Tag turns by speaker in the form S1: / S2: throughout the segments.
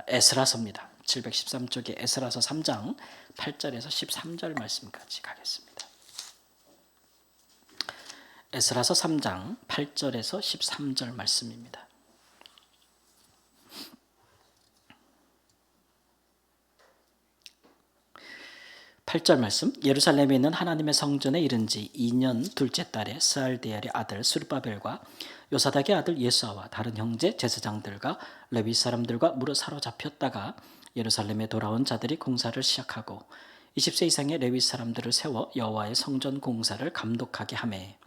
S1: 에스라서입니다. 713쪽에 에스라서 3장 8절에서 13절 말씀까지 가겠습니다. 에스라서 3장 8절에서 13절 말씀입니다. 8절 말씀. 예루살렘에 있는 하나님의 성전에 이른 지 2년 둘째 달에 스알디엘의 아들 스룹바벨과 요사닥의 아들 예수아와 다른 형제 제사장들과 레위 사람들과 무려 사로잡혔다가 예루살렘에 돌아온 자들이 공사를 시작하고 20세 이상의 레위 사람들을 세워 여호와의 성전 공사를 감독하게 하매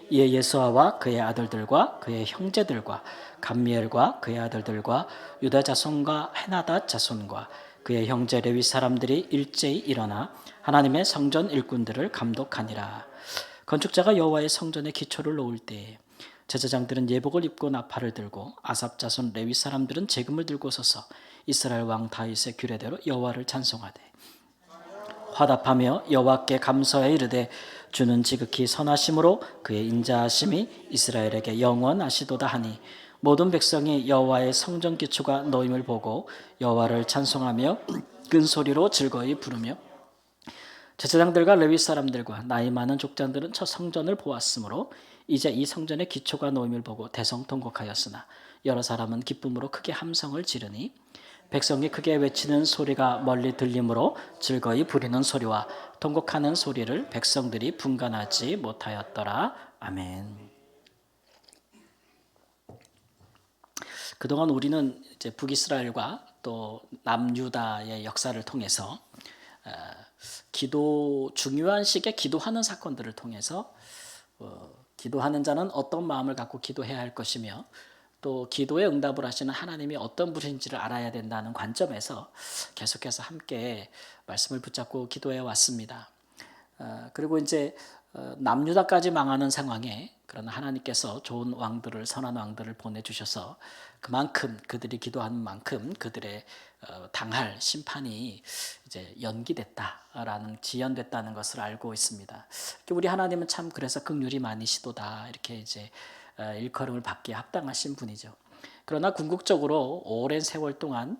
S1: 이에 예수아와 그의 아들들과 그의 형제들과 감미엘과 그의 아들들과 유다 자손과 헤나닷 자손과 그의 형제 레위 사람들이 일제히 일어나 하나님의 성전 일꾼들을 감독하니라. 건축자가 여호와의 성전에 기초를 놓을 때에 제사장들은 예복을 입고 나팔을 들고 아삽 자손 레위 사람들은 재금을 들고 서서 이스라엘 왕 다윗의 규례대로 여호와를 찬송하되 화답하며 여호와께 감사해 이르되 주는 지극히 선하심으로 그의 인자하심이 이스라엘에게 영원하시도다 하니 모든 백성이 여호와의 성전 기초가 놓임을 보고 여호와를 찬송하며 큰 소리로 즐거이 부르며 제사장들과 레위 사람들과 나이 많은 족장들은 저 성전을 보았으므로 이제 이 성전의 기초가 놓임을 보고 대성통곡하였으나 여러 사람은 기쁨으로 크게 함성을 지르니 백성이 크게 외치는 소리가 멀리 들리므로 즐거이 부리는 소리와 통곡하는 소리를 백성들이 분간하지 못하였더라. 아멘. 그동안 우리는 이제 북이스라엘과 또 남유다의 역사를 통해서 중요한 시기에 기도하는 사건들을 통해서 기도하는 자는 어떤 마음을 갖고 기도해야 할 것이며 또 기도에 응답을 하시는 하나님이 어떤 분인지를 알아야 된다는 관점에서 계속해서 함께 말씀을 붙잡고 기도해 왔습니다. 그리고 이제 남유다까지 망하는 상황에 그러나 하나님께서 좋은 왕들을 선한 왕들을 보내주셔서 그만큼 그들이 기도하는 만큼 그들의 당할 심판이 이제 연기됐다라는 지연됐다는 것을 알고 있습니다. 우리 하나님은 참 그래서 긍휼이 많으시도다 이렇게 이제 일컬음을 받기에 합당하신 분이죠. 그러나 궁극적으로 오랜 세월 동안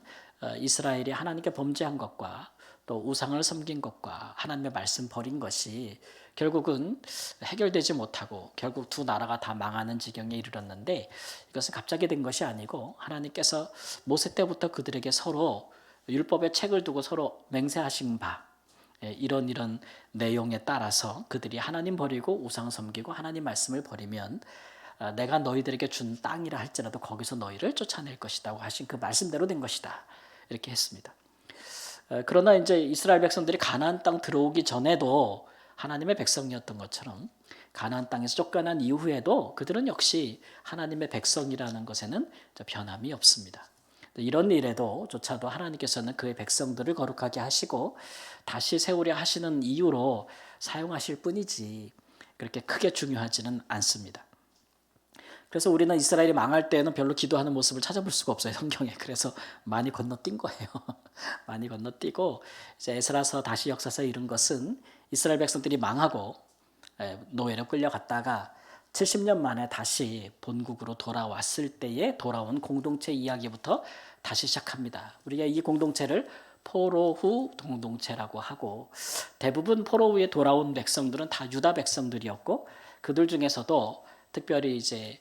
S1: 이스라엘이 하나님께 범죄한 것과 또 우상을 섬긴 것과 하나님의 말씀 버린 것이 결국은 해결되지 못하고 결국 두 나라가 다 망하는 지경에 이르렀는데 이것은 갑자기 된 것이 아니고 하나님께서 모세 때부터 그들에게 서로 율법의 책을 두고 서로 맹세하신 바 이런 내용에 따라서 그들이 하나님 버리고 우상 섬기고 하나님 말씀을 버리면 내가 너희들에게 준 땅이라 할지라도 거기서 너희를 쫓아낼 것이라고 하신 그 말씀대로 된 것이다 이렇게 했습니다. 그러나 이제 이스라엘 백성들이 가나안 땅 들어오기 전에도 하나님의 백성이었던 것처럼 가나안 땅에서 쫓겨난 이후에도 그들은 역시 하나님의 백성이라는 것에는 변함이 없습니다. 이런 일에도 조차도 하나님께서는 그의 백성들을 거룩하게 하시고 다시 세우려 하시는 이유로 사용하실 뿐이지 그렇게 크게 중요하지는 않습니다. 그래서 우리는 이스라엘이 망할 때는 별로 기도하는 모습을 찾아볼 수가 없어요, 성경에. 그래서 많이 건너뛴 거예요. 많이 건너뛰고 이제 에스라서 다시 역사서 이룬 것은 이스라엘 백성들이 망하고 노예로 끌려갔다가 70년 만에 다시 본국으로 돌아왔을 때에 돌아온 공동체 이야기부터 다시 시작합니다. 우리가 이 공동체를 포로 후 공동체라고 하고 대부분 포로 후에 돌아온 백성들은 다 유다 백성들이었고 그들 중에서도 특별히 이제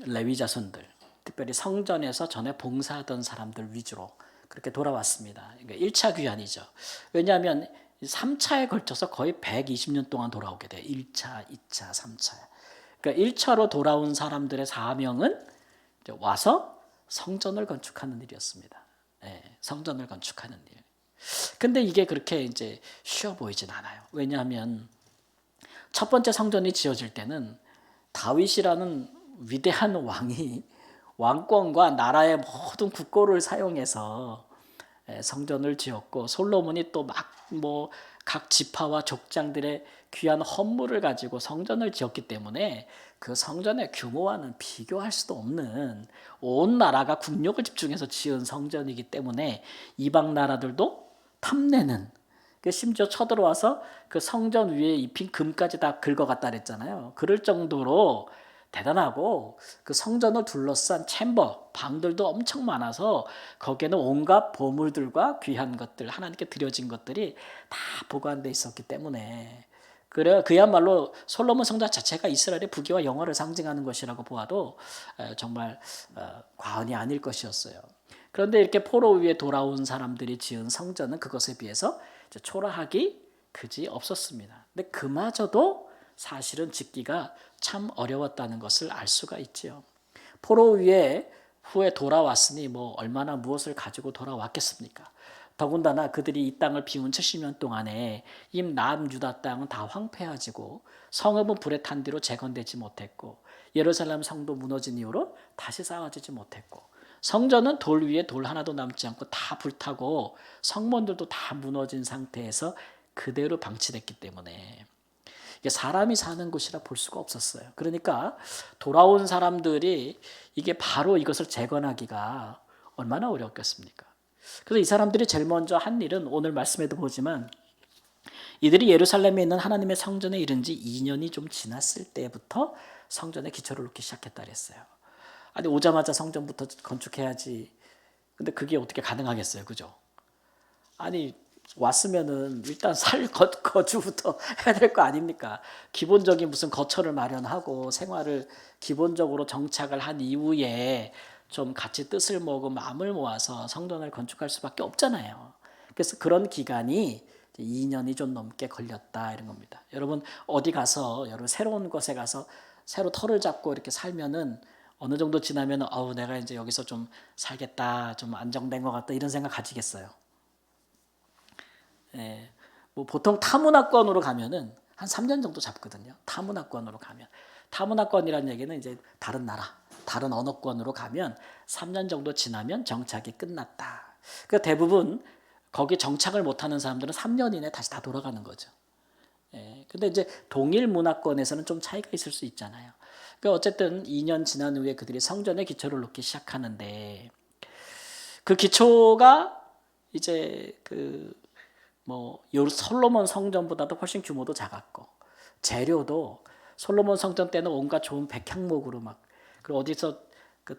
S1: 레위 자손들, 특별히 성전에서 전에 봉사하던 사람들 위주로 그렇게 돌아왔습니다. 그러니까 1차 귀환이죠. 왜냐하면 3차에 걸쳐서 거의 120년 동안 돌아오게 돼요. 1차, 2차, 3차. 그러니까 1차로 돌아온 사람들의 사명은 와서 성전을 건축하는 일이었습니다. 네, 성전을 건축하는 일. 근데 이게 그렇게 이제 쉬워 보이진 않아요. 왜냐하면 첫 번째 성전이 지어질 때는 다윗이라는 위대한 왕이 왕권과 나라의 모든 국고를 사용해서 성전을 지었고 솔로몬이 또 막 각 지파와 족장들의 귀한 헌물을 가지고 성전을 지었기 때문에 그 성전의 규모와는 비교할 수도 없는 온 나라가 국력을 집중해서 지은 성전이기 때문에 이방 나라들도 탐내는 심지어 쳐들어와서 그 성전 위에 입힌 금까지 다 긁어갔다 그랬잖아요. 그럴 정도로 대단하고 그 성전을 둘러싼 챔버, 방들도 엄청 많아서 거기에는 온갖 보물들과 귀한 것들, 하나님께 드려진 것들이 다 보관돼 있었기 때문에 그래 그야말로 솔로몬 성전 자체가 이스라엘의 부귀와 영화를 상징하는 것이라고 보아도 정말 과언이 아닐 것이었어요. 그런데 이렇게 포로 위에 돌아온 사람들이 지은 성전은 그것에 비해서 초라하기 그지 없었습니다. 근데 그마저도 사실은 짓기가 참 어려웠다는 것을 알 수가 있지요. 포로 위에 후에 돌아왔으니 뭐 얼마나 무엇을 가지고 돌아왔겠습니까? 더군다나 그들이 이 땅을 비운 70년 동안에 이 남유다 땅은 다 황폐해지고 성읍은 불에 탄 뒤로 재건되지 못했고 예루살렘 성도 무너진 이후로 다시 쌓아지지 못했고 성전은 돌 위에 돌 하나도 남지 않고 다 불타고 성문들도 다 무너진 상태에서 그대로 방치됐기 때문에 이게 사람이 사는 곳이라 볼 수가 없었어요. 그러니까 돌아온 사람들이 이게 바로 이것을 재건하기가 얼마나 어렵겠습니까? 그래서 이 사람들이 제일 먼저 한 일은 오늘 말씀에도 보지만 이들이 예루살렘에 있는 하나님의 성전에 이른 지 2년이 좀 지났을 때부터 성전에 기초를 놓기 시작했다 그랬어요. 아니 오자마자 성전부터 건축해야지. 근데 그게 어떻게 가능하겠어요, 그죠? 아니 왔으면은 일단 거주부터 해야 될 거 아닙니까? 기본적인 무슨 거처를 마련하고 생활을 기본적으로 정착을 한 이후에 좀 같이 뜻을 모으고 마음을 모아서 성전을 건축할 수밖에 없잖아요. 그래서 그런 기간이 2년이 좀 넘게 걸렸다 이런 겁니다. 여러분 어디 가서 여러분 새로운 곳에 가서 새로 터를 잡고 이렇게 살면은 어느 정도 지나면 내가 이제 여기서 좀 살겠다, 좀 안정된 것 같다 이런 생각 가지겠어요. 예, 뭐 보통 타문화권으로 가면은 한 3년 정도 잡거든요. 타문화권으로 가면. 타문화권이라는 얘기는 이제 다른 나라, 다른 언어권으로 가면 3년 정도 지나면 정착이 끝났다. 그러니까 대부분 거기 정착을 못하는 사람들은 3년 이내 다시 다 돌아가는 거죠. 예, 근데 이제 동일 문화권에서는 좀 차이가 있을 수 있잖아요. 그러니까 어쨌든 2년 지난 후에 그들이 성전의 기초를 놓기 시작하는데 그 기초가 이제 솔로몬 성전보다도 훨씬 규모도 작았고 재료도 솔로몬 성전 때는 온갖 좋은 백향목으로 그리고 어디서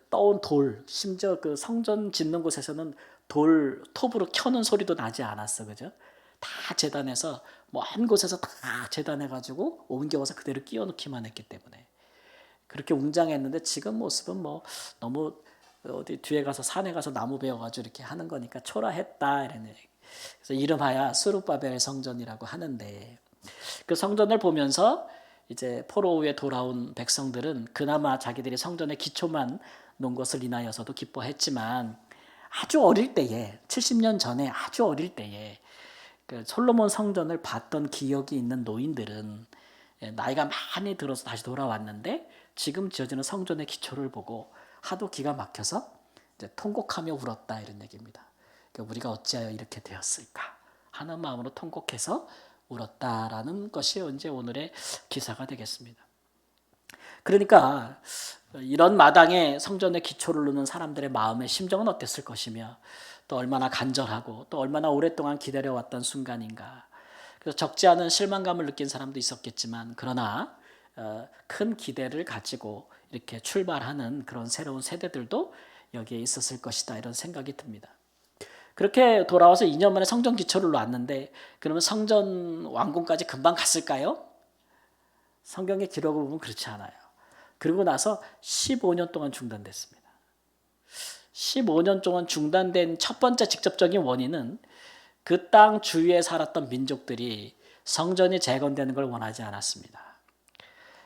S1: 떠온 돌, 심지어 그 성전 짓는 곳에서는 돌 톱으로 켜는 소리도 나지 않았어, 그죠? 다 재단해서 먼 곳에서 다 재단해가지고 옮겨와서 그대로 끼워넣기만 했기 때문에 그렇게 웅장했는데 지금 모습은 너무 어디 뒤에 가서 산에 가서 나무 베어가지고 이렇게 하는 거니까 초라했다 이런 얘기. 그래서 이름하여 스룹바벨 성전이라고 하는데 그 성전을 보면서 이제 포로 후에 돌아온 백성들은 그나마 자기들이 성전의 기초만 놓은 것을 인하여서도 기뻐했지만 아주 어릴 때에 70년 전에 아주 어릴 때에 그 솔로몬 성전을 봤던 기억이 있는 노인들은 나이가 많이 들어서 다시 돌아왔는데 지금 지어지는 성전의 기초를 보고 하도 기가 막혀서 이제 통곡하며 울었다 이런 얘기입니다. 그러니까 우리가 어찌하여 이렇게 되었을까 하는 마음으로 통곡해서 울었다라는 것이 이제 오늘의 기사가 되겠습니다. 그러니까 이런 마당에 성전의 기초를 놓는 사람들의 마음의 심정은 어땠을 것이며 또 얼마나 간절하고 또 얼마나 오랫동안 기다려왔던 순간인가. 그래서 적지 않은 실망감을 느낀 사람도 있었겠지만 그러나 큰 기대를 가지고 이렇게 출발하는 그런 새로운 세대들도 여기에 있었을 것이다 이런 생각이 듭니다. 그렇게 돌아와서 2년 만에 성전 기초를 놨는데 그러면 성전 완공까지 금방 갔을까요? 성경의 기록을 보면 그렇지 않아요. 그리고 나서 15년 동안 중단됐습니다. 15년 동안 중단된 첫 번째 직접적인 원인은 그 땅 주위에 살았던 민족들이 성전이 재건되는 걸 원하지 않았습니다.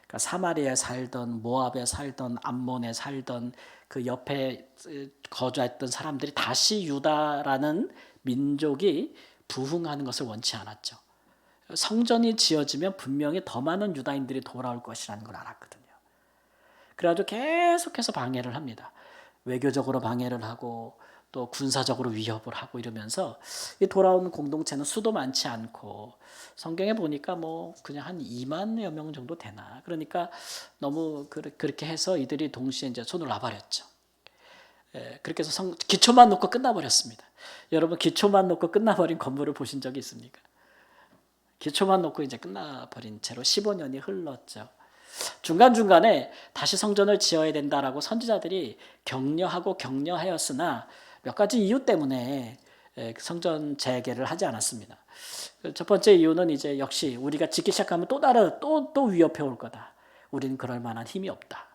S1: 그러니까 사마리아에 살던 모압에 살던 암몬에 살던 그 옆에 거주했던 사람들이 다시 유다라는 민족이 부흥하는 것을 원치 않았죠. 성전이 지어지면 분명히 더 많은 유다인들이 돌아올 것이라는 걸 알았거든요. 그래가지고 계속해서 방해를 합니다. 외교적으로 방해를 하고 또 군사적으로 위협을 하고 이러면서 이 돌아온 공동체는 수도 많지 않고 성경에 보니까 그냥 한 2만여 명 정도 되나. 그러니까 너무 그렇게 해서 이들이 동시에 이제 손을 놔버렸죠. 그렇게 해서 기초만 놓고 끝나버렸습니다. 여러분 기초만 놓고 끝나버린 건물을 보신 적이 있습니까? 기초만 놓고 이제 끝나버린 채로 15년이 흘렀죠. 중간중간에 다시 성전을 지어야 된다라고 선지자들이 격려하고 격려하였으나 몇 가지 이유 때문에 성전 재개를 하지 않았습니다. 첫 번째 이유는 이제 역시 우리가 짓기 시작하면 또 다른 또 위협해 올 거다. 우리는 그럴 만한 힘이 없다.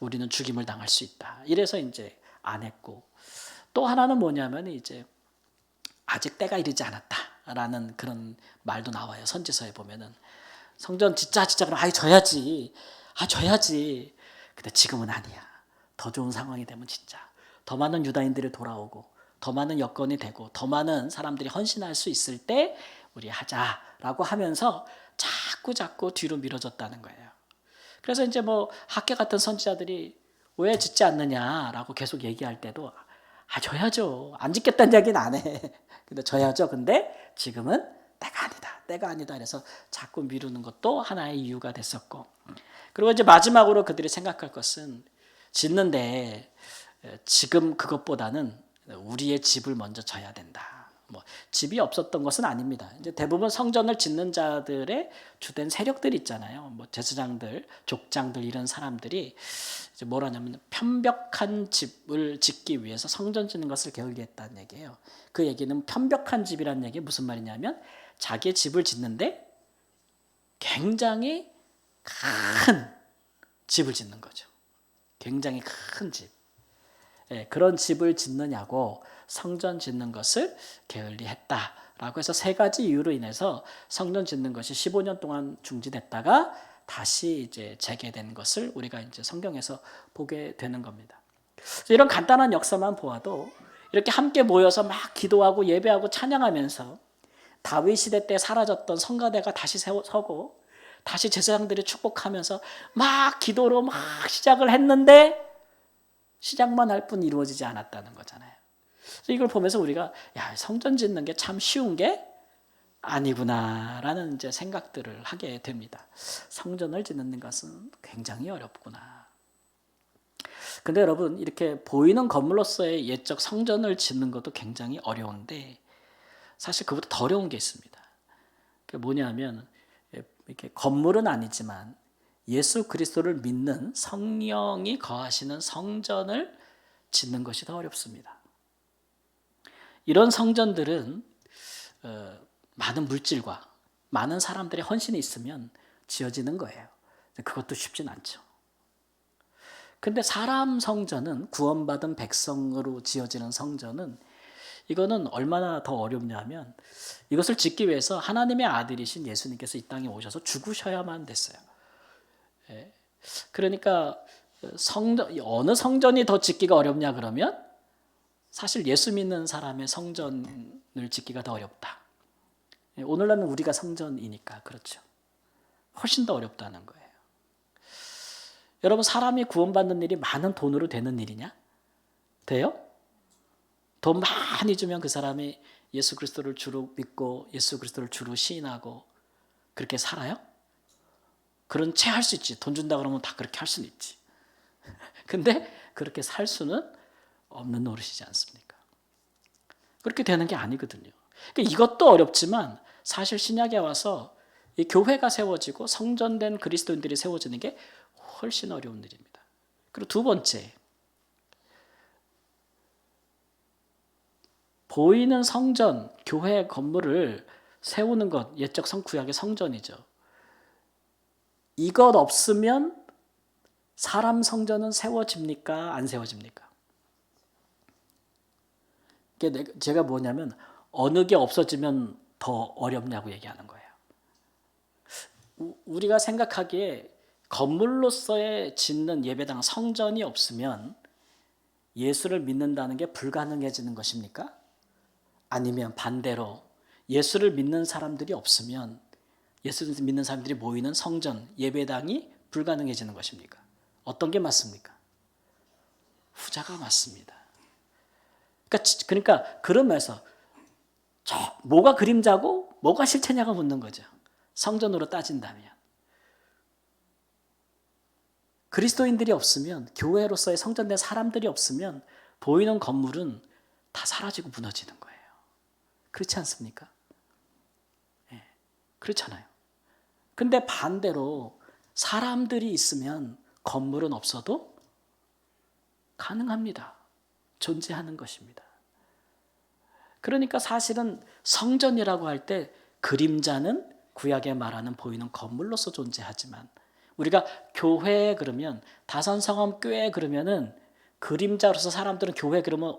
S1: 우리는 죽임을 당할 수 있다. 이래서 이제 안 했고, 또 하나는 뭐냐면 이제 아직 때가 이르지 않았다라는 그런 말도 나와요. 선지서에 보면은 성전 짓자 그러면 져야지. 근데 지금은 아니야. 더 좋은 상황이 되면 진짜 더 많은 유다인들이 돌아오고 더 많은 여건이 되고 더 많은 사람들이 헌신할 수 있을 때 우리 하자라고 하면서 자꾸 뒤로 미뤄졌다는 거예요. 그래서 이제 뭐 학계 같은 선지자들이 왜 짓지 않느냐라고 계속 얘기할 때도 져야죠. 안 짓겠다는 이야기는 안 해. 근데 져야죠. 근데 지금은 때가 아니다. 그래서 자꾸 미루는 것도 하나의 이유가 됐었고, 그리고 이제 마지막으로 그들이 생각할 것은 짓는데 지금 그것보다는 우리의 집을 먼저 져야 된다. 뭐 집이 없었던 것은 아닙니다. 이제 대부분 성전을 짓는 자들의 주된 세력들이 있잖아요. 뭐 제사장들, 족장들 이런 사람들이 이제 뭐라냐면 편벽한 집을 짓기 위해서 성전 짓는 것을 게을리했다는 얘기예요. 그 얘기는 편벽한 집이라는 얘기 무슨 말이냐면 자기의 집을 짓는데 굉장히 큰 집을 짓는 거죠. 굉장히 큰 집. 그런 집을 짓느냐고 성전 짓는 것을 게을리했다라고 해서 세 가지 이유로 인해서 성전 짓는 것이 15년 동안 중지됐다가 다시 이제 재개된 것을 우리가 이제 성경에서 보게 되는 겁니다. 이런 간단한 역사만 보아도 이렇게 함께 모여서 막 기도하고 예배하고 찬양하면서 다윗 시대 때 사라졌던 성가대가 다시 서고 다시 제사장들이 축복하면서 막 기도로 막 시작을 했는데 시작만 할 뿐 이루어지지 않았다는 거잖아요. 그래서 이걸 보면서 우리가 성전 짓는 게 참 쉬운 게 아니구나라는 이제 생각들을 하게 됩니다. 성전을 짓는 것은 굉장히 어렵구나. 근데 여러분 이렇게 보이는 건물로서의 옛적 성전을 짓는 것도 굉장히 어려운데 사실 그보다 더 어려운 게 있습니다. 그게 뭐냐면 이렇게 건물은 아니지만 예수 그리스도를 믿는 성령이 거하시는 성전을 짓는 것이 더 어렵습니다. 이런 성전들은 많은 물질과 많은 사람들의 헌신이 있으면 지어지는 거예요. 그것도 쉽진 않죠. 근데 사람 성전은 구원받은 백성으로 지어지는 성전은 이거는 얼마나 더 어렵냐면 이것을 짓기 위해서 하나님의 아들이신 예수님께서 이 땅에 오셔서 죽으셔야만 됐어요. 그러니까 어느 성전이 더 짓기가 어렵냐 그러면 사실 예수 믿는 사람의 성전을 짓기가 더 어렵다. 오늘날은 우리가 성전이니까 그렇죠. 훨씬 더 어렵다는 거예요. 여러분 사람이 구원받는 일이 많은 돈으로 되는 일이냐? 돼요? 돈 많이 주면 그 사람이 예수 그리스도를 주로 믿고 예수 그리스도를 주로 시인하고 그렇게 살아요? 그런 채 할 수 있지. 돈 준다 그러면 다 그렇게 할 수는 있지. 근데 그렇게 살 수는 없는 노릇이지 않습니까? 그렇게 되는 게 아니거든요. 그러니까 이것도 어렵지만 사실 신약에 와서 이 교회가 세워지고 성전된 그리스도인들이 세워지는 게 훨씬 어려운 일입니다. 그리고 두 번째, 보이는 성전, 교회 건물을 세우는 것, 옛적 구약의 성전이죠. 이것 없으면 사람 성전은 안 세워집니까? 제가 뭐냐면 어느 게 없어지면 더 어렵냐고 얘기하는 거예요. 우리가 생각하기에 건물로서의 짓는 예배당 성전이 없으면 예수를 믿는다는 게 불가능해지는 것입니까? 아니면 반대로 예수를 믿는 사람들이 없으면 예수를 믿는 사람들이 모이는 성전, 예배당이 불가능해지는 것입니까? 어떤 게 맞습니까? 후자가 맞습니다. 그러니까 그런 면에서 뭐가 그림자고 뭐가 실체냐가 묻는 거죠. 성전으로 따진다면. 그리스도인들이 없으면 교회로서의 성전된 사람들이 없으면 보이는 건물은 다 사라지고 무너지는 거예요. 그렇지 않습니까? 그렇잖아요. 근데 반대로 사람들이 있으면 건물은 없어도 가능합니다. 존재하는 것입니다. 그러니까 사실은 성전이라고 할 때 그림자는 구약에 말하는 보이는 건물로서 존재하지만 우리가 교회 그러면 다산성암 교회 그러면은 그림자로서 사람들은 교회 그러면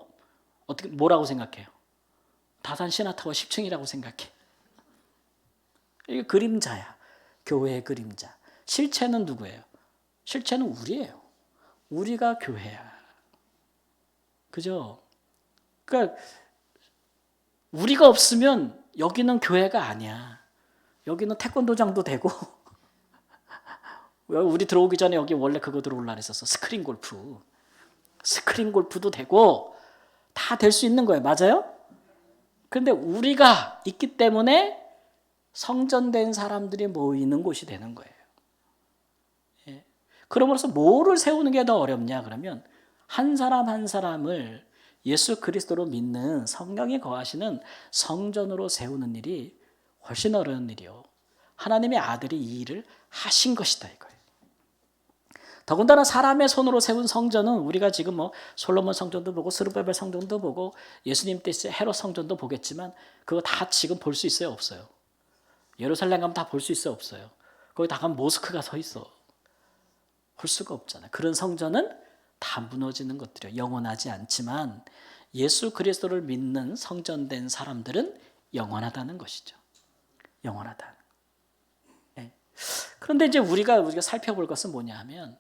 S1: 어떻게 뭐라고 생각해요? 다산 시나타워 10층이라고 생각해. 이게 그림자야. 교회의 그림자. 실체는 누구예요? 실체는 우리예요. 우리가 교회야. 그죠? 그러니까 우리가 없으면 여기는 교회가 아니야. 여기는 태권도장도 되고 우리 들어오기 전에 여기 원래 그거 들어올라 그랬었어. 스크린 골프. 스크린 골프도 되고 다 될 수 있는 거예요. 맞아요? 그런데 우리가 있기 때문에 성전된 사람들이 모이는 곳이 되는 거예요. 예. 그러므로서 뭐를 세우는 게 더 어렵냐 그러면 한 사람 한 사람을 예수 그리스도로 믿는 성령이 거하시는 성전으로 세우는 일이 훨씬 어려운 일이요. 하나님의 아들이 이 일을 하신 것이다 이거예요. 더군다나 사람의 손으로 세운 성전은 우리가 지금 뭐 솔로몬 성전도 보고 스룹바벨 성전도 보고 예수님 때 헤롯 성전도 보겠지만 그거 다 지금 볼 수 있어요 없어요? 예루살렘 가면 다 볼 수 있어요 없어요? 거기 다 가면 모스크가 서 있어. 볼 수가 없잖아요. 그런 성전은 다 무너지는 것들이요. 영원하지 않지만 예수 그리스도를 믿는 성전된 사람들은 영원하다는 것이죠. 영원하다. 네. 그런데 이제 우리가 살펴볼 것은 뭐냐 하면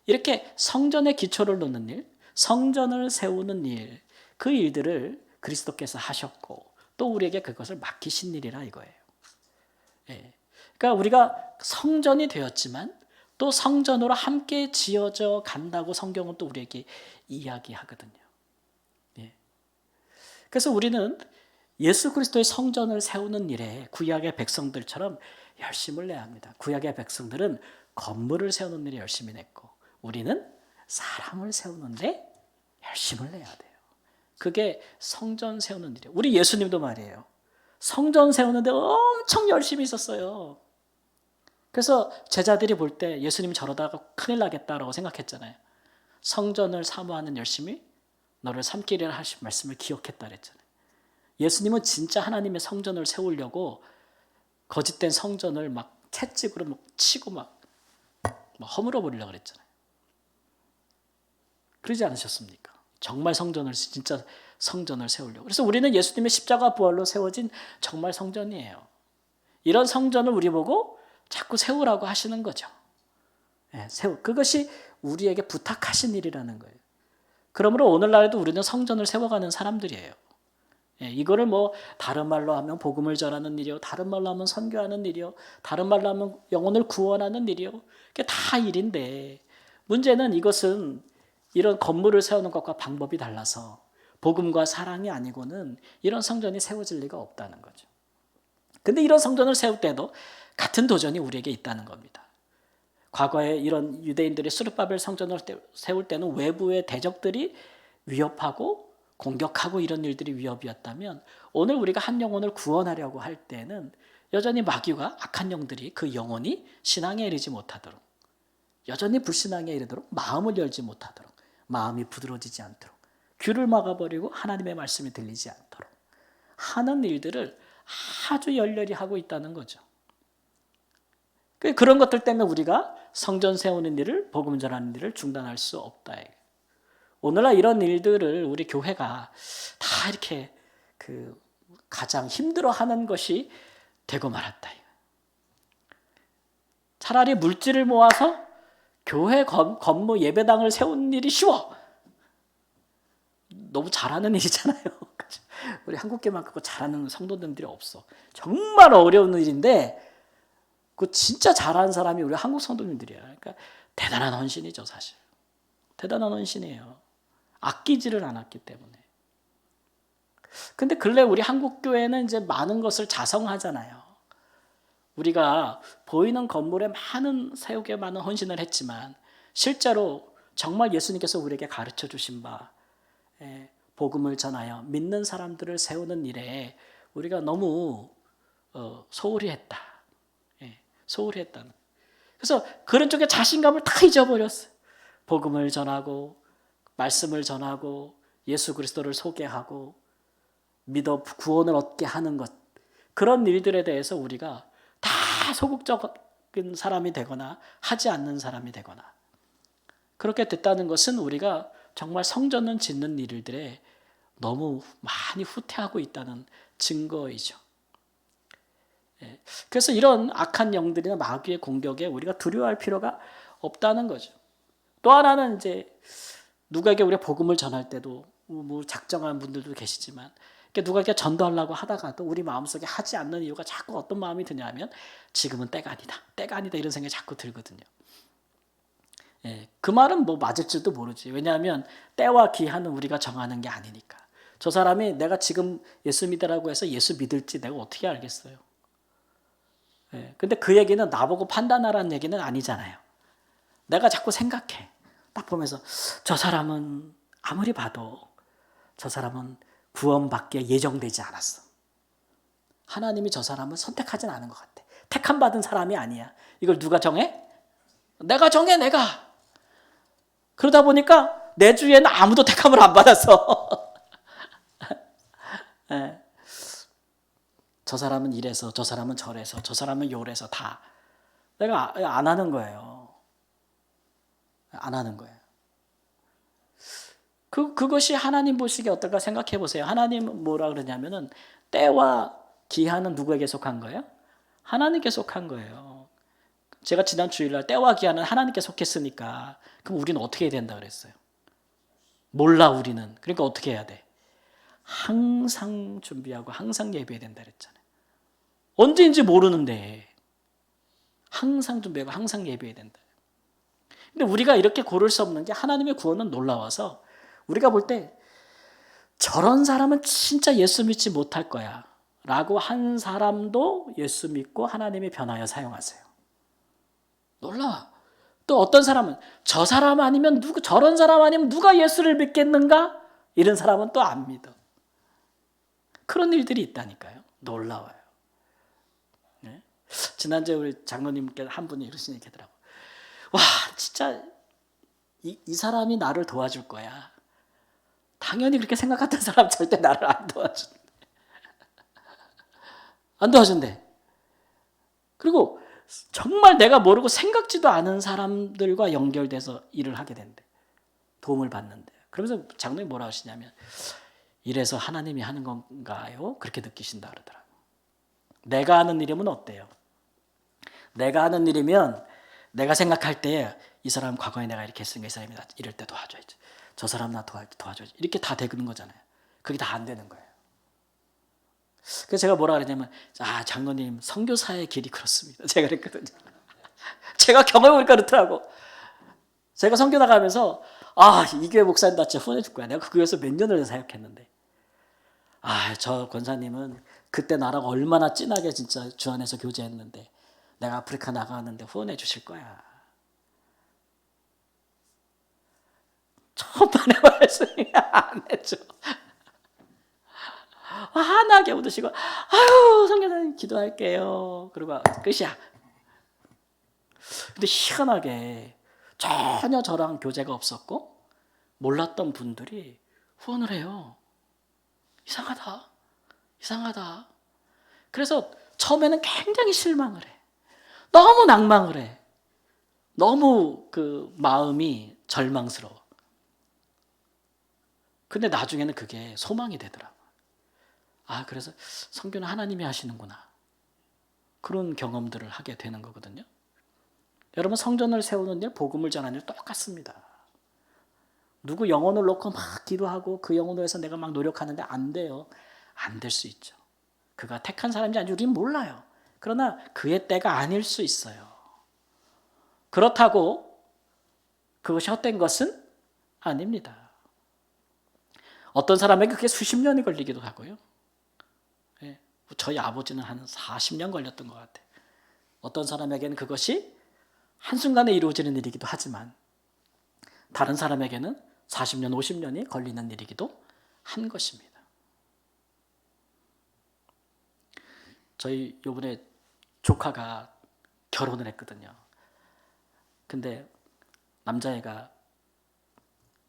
S1: 이렇게 성전의 기초를 놓는 일, 성전을 세우는 일, 그 일들을 그리스도께서 하셨고 또 우리에게 그것을 맡기신 일이라 이거예요. 네. 그러니까 우리가 성전이 되었지만 또 성전으로 함께 지어져 간다고 성경은 또 우리에게 이야기하거든요. 예. 그래서 우리는 예수 그리스도의 성전을 세우는 일에 구약의 백성들처럼 열심을 내야 합니다. 구약의 백성들은 건물을 세우는 일에 열심히 냈고 우리는 사람을 세우는데 열심을 내야 돼요. 그게 성전 세우는 일이에요. 우리 예수님도 말이에요. 성전 세우는데 엄청 열심히 있었어요. 그래서 제자들이 볼 때 예수님 저러다가 큰일 나겠다라고 생각했잖아요. 성전을 사모하는 열심이 너를 삼키리라 하신 말씀을 기억했다 그랬잖아요. 예수님은 진짜 하나님의 성전을 세우려고 거짓된 성전을 막 채찍으로 막 치고 막 허물어 버리려고 그랬잖아요. 그러지 않으셨습니까? 정말 진짜 성전을 세우려고. 그래서 우리는 예수님의 십자가 부활로 세워진 정말 성전이에요. 이런 성전을 우리 보고 자꾸 세우라고 하시는 거죠. 예, 그것이 우리에게 부탁하신 일이라는 거예요. 그러므로 오늘날에도 우리는 성전을 세워가는 사람들이에요. 예, 이거를 뭐 다른 말로 하면 복음을 전하는 일이요, 다른 말로 하면 선교하는 일이요, 다른 말로 하면 영혼을 구원하는 일이요. 그게 다 일인데 문제는 이것은 이런 건물을 세우는 것과 방법이 달라서 복음과 사랑이 아니고는 이런 성전이 세워질 리가 없다는 거죠. 근데 이런 성전을 세울 때도 같은 도전이 우리에게 있다는 겁니다. 과거에 이런 유대인들이 스룹바벨 성전을 세울 때는 외부의 대적들이 위협하고 공격하고 이런 일들이 위협이었다면 오늘 우리가 한 영혼을 구원하려고 할 때는 여전히 마귀와 악한 영들이 그 영혼이 신앙에 이르지 못하도록 여전히 불신앙에 이르도록 마음을 열지 못하도록 마음이 부드러워지지 않도록 귀를 막아버리고 하나님의 말씀이 들리지 않도록 하는 일들을 아주 열렬히 하고 있다는 거죠. 그런 것들 때문에 우리가 성전 세우는 일을 복음 전하는 일을 중단할 수 없다. 오늘날 이런 일들을 우리 교회가 다 이렇게 가장 힘들어하는 것이 되고 말았다. 차라리 물질을 모아서 교회 건물 예배당을 세우는 일이 쉬워. 너무 잘하는 일이잖아요. 우리 한국교회만 그거 잘하는 성도님들이 없어. 정말 어려운 일인데 그 진짜 잘하는 사람이 우리 한국 성도님들이야. 그러니까 대단한 헌신이죠, 사실. 대단한 헌신이에요. 아끼지를 않았기 때문에. 근데 근래 우리 한국 교회는 이제 많은 것을 자성하잖아요. 우리가 보이는 건물에 세우게 많은 헌신을 했지만 실제로 정말 예수님께서 우리에게 가르쳐 주신 바 복음을 전하여 믿는 사람들을 세우는 일에 우리가 너무 소홀히 했다. 소홀히 했다는. 그래서 그런 쪽에 자신감을 다 잊어버렸어요. 복음을 전하고 말씀을 전하고 예수 그리스도를 소개하고 믿어 구원을 얻게 하는 것, 그런 일들에 대해서 우리가 다 소극적인 사람이 되거나 하지 않는 사람이 되거나 그렇게 됐다는 것은 우리가 정말 성전을 짓는 일들에 너무 많이 후퇴하고 있다는 증거이죠. 그래서 이런 악한 영들이나 마귀의 공격에 우리가 두려워할 필요가 없다는 거죠. 또 하나는 이제 누구에게 우리가 복음을 전할 때도 뭐 작정한 분들도 계시지만 누가에게 전도하려고 하다가도 우리 마음속에 하지 않는 이유가 자꾸 어떤 마음이 드냐면 지금은 때가 아니다. 때가 아니다 이런 생각이 자꾸 들거든요. 그 말은 뭐 맞을지도 모르지. 왜냐하면 때와 기한은 우리가 정하는 게 아니니까. 저 사람이 내가 지금 예수 믿으라고 해서 예수 믿을지 내가 어떻게 알겠어요. 근데 그 얘기는 나보고 판단하라는 얘기는 아니잖아요. 내가 자꾸 생각해. 딱 보면서 저 사람은 아무리 봐도 저 사람은 구원받기에 예정되지 않았어. 하나님이 저 사람을 선택하진 않은 것 같아. 택함 받은 사람이 아니야. 이걸 누가 정해? 내가 정해, 내가. 그러다 보니까 내 주위에는 아무도 택함을 안 받았어. 저 사람은 이래서, 저 사람은 저래서, 저 사람은 요래서 다 내가 안 하는 거예요. 안 하는 거예요. 그것이 하나님 보시기에 어떨까 생각해 보세요. 하나님은 뭐라 그러냐면은 때와 기한은 누구에게 속한 거예요? 하나님께 속한 거예요. 제가 지난 주일날 때와 기한은 하나님께 속했으니까 그럼 우리는 어떻게 해야 된다 그랬어요? 몰라 우리는. 그러니까 어떻게 해야 돼? 항상 준비하고 항상 예배해야 된다 그랬잖아요. 언제인지 모르는데 항상 준비하고 항상 예배해야 된다. 근데 우리가 이렇게 고를 수 없는 게 하나님의 구원은 놀라워서 우리가 볼 때 저런 사람은 진짜 예수 믿지 못할 거야 라고 한 사람도 예수 믿고 하나님이 변하여 사용하세요. 놀라워. 또 어떤 사람은 저 사람 아니면 저런 사람 아니면 누가 예수를 믿겠는가? 이런 사람은 또 안 믿어. 그런 일들이 있다니까요. 놀라워요. 네? 지난주에 우리 장로님께 한 분이 이러신 얘기하더라고요. 와, 진짜 이 사람이 나를 도와줄 거야. 당연히 그렇게 생각했던 사람 절대 나를 안 도와준대. 안 도와준대. 그리고 정말 내가 모르고 생각지도 않은 사람들과 연결돼서 일을 하게 된대. 도움을 받는데. 그러면서 장로님이 뭐라 하시냐면 이래서 하나님이 하는 건가요? 그렇게 느끼신다 그러더라고요. 내가 하는 일이면 어때요? 내가 하는 일이면 내가 생각할 때 이 사람 과거에 내가 이렇게 했으니까 이 사람이 나 이럴 때 도와줘야지. 저 사람 나 도와줘야지. 이렇게 다 되는 거잖아요. 그게 다 안 되는 거예요. 그래서 제가 뭐라 그러냐면 장로님 선교사의 길이 그렇습니다. 제가 그랬거든요. 제가 경험해보니까 그렇더라고. 제가 선교 나가면서 이 교회 목사님 나 진짜 후원해 줄 거야. 내가 그 교회에서 몇 년을 사역했는데 저 권사님은 그때 나랑 얼마나 진하게 진짜 주 안에서 교제했는데 내가 아프리카 나가는데 후원해 주실 거야. 천만의 말씀이 안 해줘. 환하게 웃으시고 아유 성교사님 기도할게요. 그리고 끝이야. 근데 희한하게 전혀 저랑 교제가 없었고 몰랐던 분들이 후원을 해요. 이상하다. 그래서 처음에는 굉장히 실망을 해. 너무 낭망을 해. 너무 그 마음이 절망스러워. 근데 나중에는 그게 소망이 되더라고. 그래서 선교는 하나님이 하시는구나. 그런 경험들을 하게 되는 거거든요. 여러분 성전을 세우는 일, 복음을 전하는 일 똑같습니다. 누구 영혼을 놓고 막 기도하고 그 영혼을 위해서 내가 막 노력하는데 안 돼요. 안 될 수 있죠. 그가 택한 사람인지 아닌지 우리는 몰라요. 그러나 그의 때가 아닐 수 있어요. 그렇다고 그것이 헛된 것은 아닙니다. 어떤 사람에게 그게 수십 년이 걸리기도 하고요. 저희 아버지는 한 40년 걸렸던 것 같아요. 어떤 사람에게는 그것이 한순간에 이루어지는 일이기도 하지만 다른 사람에게는 40년, 50년이 걸리는 일이기도 한 것입니다. 저희 요번에 조카가 결혼을 했거든요. 근데 남자애가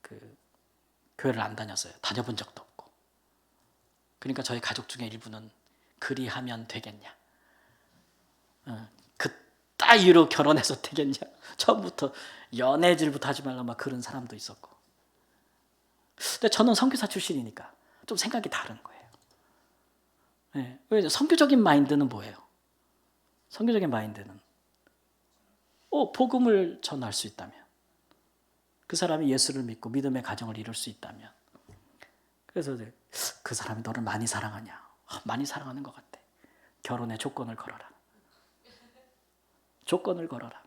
S1: 그 교회를 안 다녔어요. 다녀본 적도 없고. 그러니까 저희 가족 중에 일부는 그리하면 되겠냐. 그 따위로 결혼해서 되겠냐. 처음부터 연애질부터 하지 말라 막 그런 사람도 있었고. 근데 저는 선교사 출신이니까 좀 생각이 다른 거예요. 네. 선교적인 마인드는 뭐예요? 선교적인 마인드는 복음을 전할 수 있다면, 그 사람이 예수를 믿고 믿음의 가정을 이룰 수 있다면, 그래서 그 사람이 너를 많이 사랑하냐? 많이 사랑하는 것 같아. 결혼에 조건을 걸어라. 조건을 걸어라.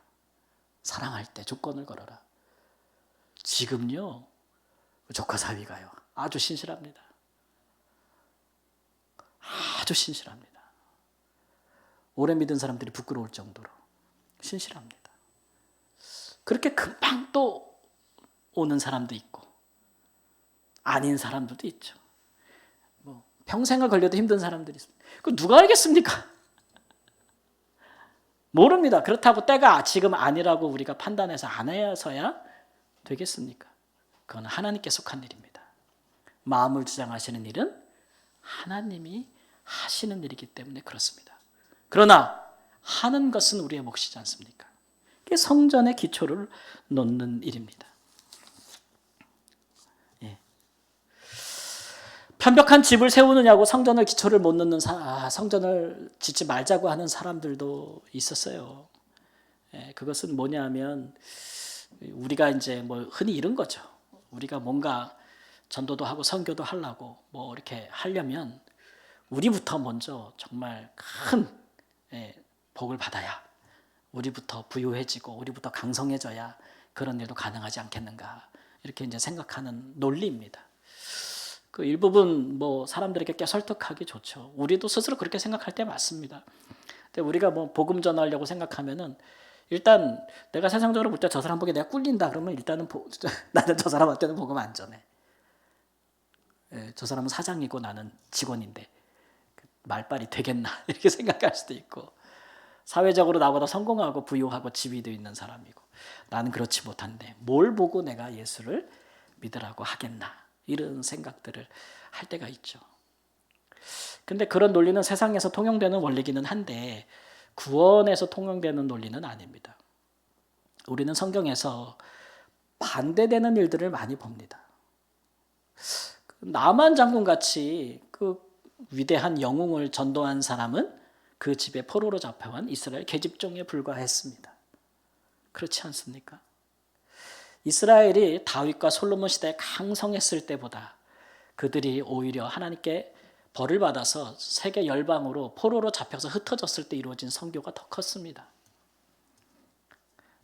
S1: 사랑할 때 조건을 걸어라. 지금요, 조카 사위가요, 아주 신실합니다. 아주 신실합니다. 오래 믿은 사람들이 부끄러울 정도로 신실합니다. 그렇게 금방 또 오는 사람도 있고 아닌 사람들도 있죠. 평생을 걸려도 힘든 사람들이 있습니다. 그 누가 알겠습니까? 모릅니다. 그렇다고 때가 지금 아니라고 우리가 판단해서 안 해서야 되겠습니까? 그건 하나님께 속한 일입니다. 마음을 주장하시는 일은 하나님이 하시는 일이기 때문에 그렇습니다. 그러나 하는 것은 우리의 몫이지 않습니까? 그게 성전의 기초를 놓는 일입니다. 편벽한 집을 세우느냐고 성전을 기초를 못 놓는 성전을 짓지 말자고 하는 사람들도 있었어요. 그것은 뭐냐면 우리가 이제 뭐 흔히 이런 거죠. 우리가 뭔가 전도도 하고 선교도 하려고 뭐 이렇게 하려면 우리부터 먼저 정말 큰 복을 받아야, 우리부터 부유해지고 우리부터 강성해져야 그런 일도 가능하지 않겠는가, 이렇게 이제 생각하는 논리입니다. 그 일부분 뭐 사람들에게 꽤 설득하기 좋죠. 우리도 스스로 그렇게 생각할 때 맞습니다. 근데 우리가 뭐 복음 전하려고 생각하면은 일단 내가 세상적으로 볼 때 저 사람 보기에 내가 꿀린다 그러면 일단은 나는 저 사람한테는 복음 안 전해. 저 사람은 사장이고 나는 직원인데 말빨이 되겠나 이렇게 생각할 수도 있고, 사회적으로 나보다 성공하고 부유하고 지위도 있는 사람이고 나는 그렇지 못한데 뭘 보고 내가 예수를 믿으라고 하겠나, 이런 생각들을 할 때가 있죠. 근데 그런 논리는 세상에서 통용되는 원리기는 한데 구원에서 통용되는 논리는 아닙니다. 우리는 성경에서 반대되는 일들을 많이 봅니다. 나만 장군같이 그 위대한 영웅을 전도한 사람은 그 집에 포로로 잡혀간 이스라엘 계집종에 불과했습니다. 그렇지 않습니까? 이스라엘이 다윗과 솔로몬 시대에 강성했을 때보다 그들이 오히려 하나님께 벌을 받아서 세계 열방으로 포로로 잡혀서 흩어졌을 때 이루어진 선교가 더 컸습니다.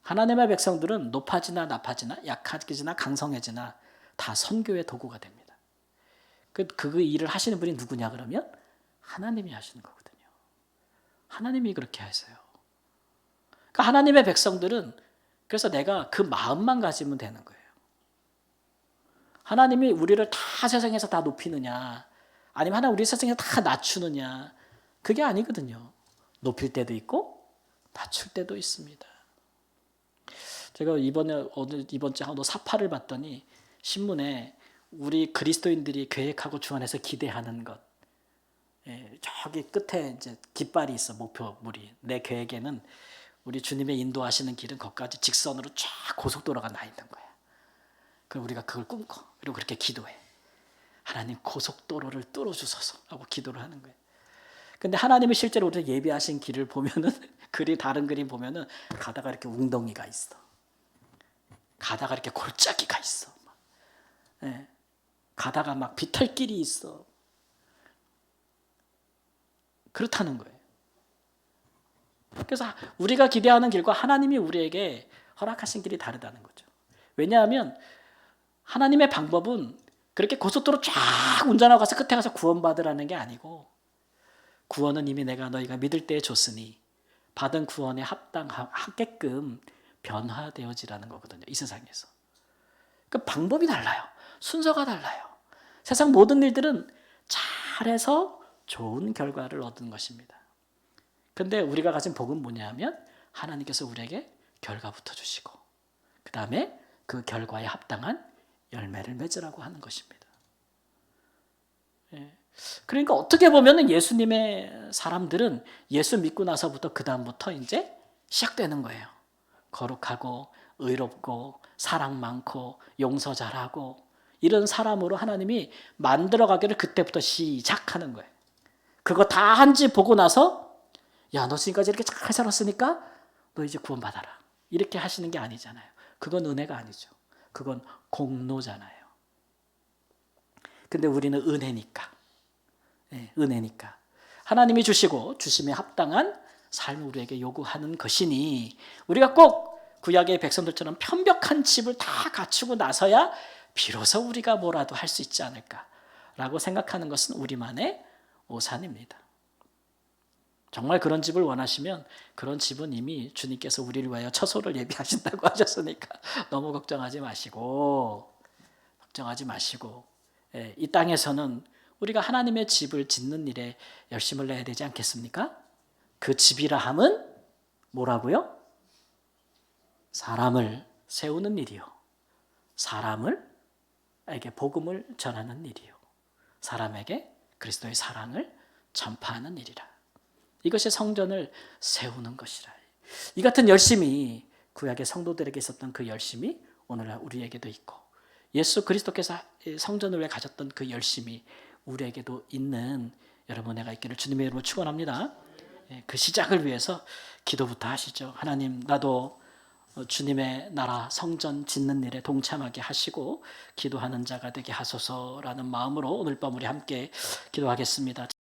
S1: 하나님의 백성들은 높아지나 나빠지나 약해지나 강성해지나 다 선교의 도구가 됩니다. 그 일을 하시는 분이 누구냐 그러면 하나님이 하시는 거거든요. 하나님이 그렇게 하세요. 그러니까 하나님의 백성들은, 그래서 내가 그 마음만 가지면 되는 거예요. 하나님이 우리를 다 세상에서 다 높이느냐, 아니면 하나님 우리 세상에서 다 낮추느냐, 그게 아니거든요. 높일 때도 있고 낮출 때도 있습니다. 제가 이번 주에 사파를 봤더니 신문에 우리 그리스도인들이 계획하고 주안해서 기대하는 것, 저기 끝에 이제 깃발이 있어, 목표물이. 내 계획에는 우리 주님의 인도하시는 길은 거기까지 직선으로 쫙 고속도로가 나 있는 거야. 그럼 우리가 그걸 꿈꿔. 그리고 그렇게 기도해. 하나님 고속도로를 뚫어주소서 하고 기도를 하는 거예요. 근데 하나님이 실제로 우리 예비하신 길을 보면은 다른 그림 보면은 가다가 이렇게 웅덩이가 있어. 가다가 이렇게 골짜기가 있어. 가다가 막 비탈길이 있어. 그렇다는 거예요. 그래서 우리가 기대하는 길과 하나님이 우리에게 허락하신 길이 다르다는 거죠. 왜냐하면 하나님의 방법은 그렇게 고속도로 쫙 운전하고 가서 끝에 가서 구원받으라는 게 아니고, 구원은 이미 너희가 믿을 때에 줬으니 받은 구원에 합당하게끔 변화되어지라는 거거든요. 이 세상에서. 그 방법이 달라요. 순서가 달라요. 세상 모든 일들은 잘해서 좋은 결과를 얻는 것입니다. 근데 우리가 가진 복은 뭐냐면 하나님께서 우리에게 결과부터 주시고 그 다음에 그 결과에 합당한 열매를 맺으라고 하는 것입니다. 예. 그러니까 어떻게 보면 예수님의 사람들은 예수 믿고 나서부터 그 다음부터 이제 시작되는 거예요. 거룩하고 의롭고 사랑 많고 용서 잘하고 이런 사람으로 하나님이 만들어가기를 그때부터 시작하는 거예요. 그거 다 한지 보고 나서 야, 너 지금까지 이렇게 잘 살았으니까 너 이제 구원받아라. 이렇게 하시는 게 아니잖아요. 그건 은혜가 아니죠. 그건 공로잖아요. 근데 우리는 은혜니까. 네, 은혜니까. 하나님이 주시고 주심에 합당한 삶을 우리에게 요구하는 것이니 우리가 꼭 구약의 백성들처럼 편벽한 집을 다 갖추고 나서야 비로소 우리가 뭐라도 할 수 있지 않을까라고 생각하는 것은 우리만의 오산입니다. 정말 그런 집을 원하시면 그런 집은 이미 주님께서 우리를 위하여 처소를 예비하신다고 하셨으니까 너무 걱정하지 마시고 이 땅에서는 우리가 하나님의 집을 짓는 일에 열심을 내야 되지 않겠습니까? 그 집이라 함은 뭐라고요? 사람을 세우는 일이요. 사람에게 복음을 전하는 일이요. 사람에게 그리스도의 사랑을 전파하는 일이라. 이것이 성전을 세우는 것이라. 이 같은 열심이 구약의 성도들에게 있었던 그 열심이 오늘날 우리에게도 있고 예수 그리스도께서 성전을 위해 가졌던 그 열심이 우리에게도 있는 여러분 은혜가 있기를 주님의 이름으로 축원합니다. 그 시작을 위해서 기도부터 하시죠. 하나님, 나도 주님의 나라 성전 짓는 일에 동참하게 하시고 기도하는 자가 되게 하소서라는 마음으로 오늘 밤 우리 함께 기도하겠습니다.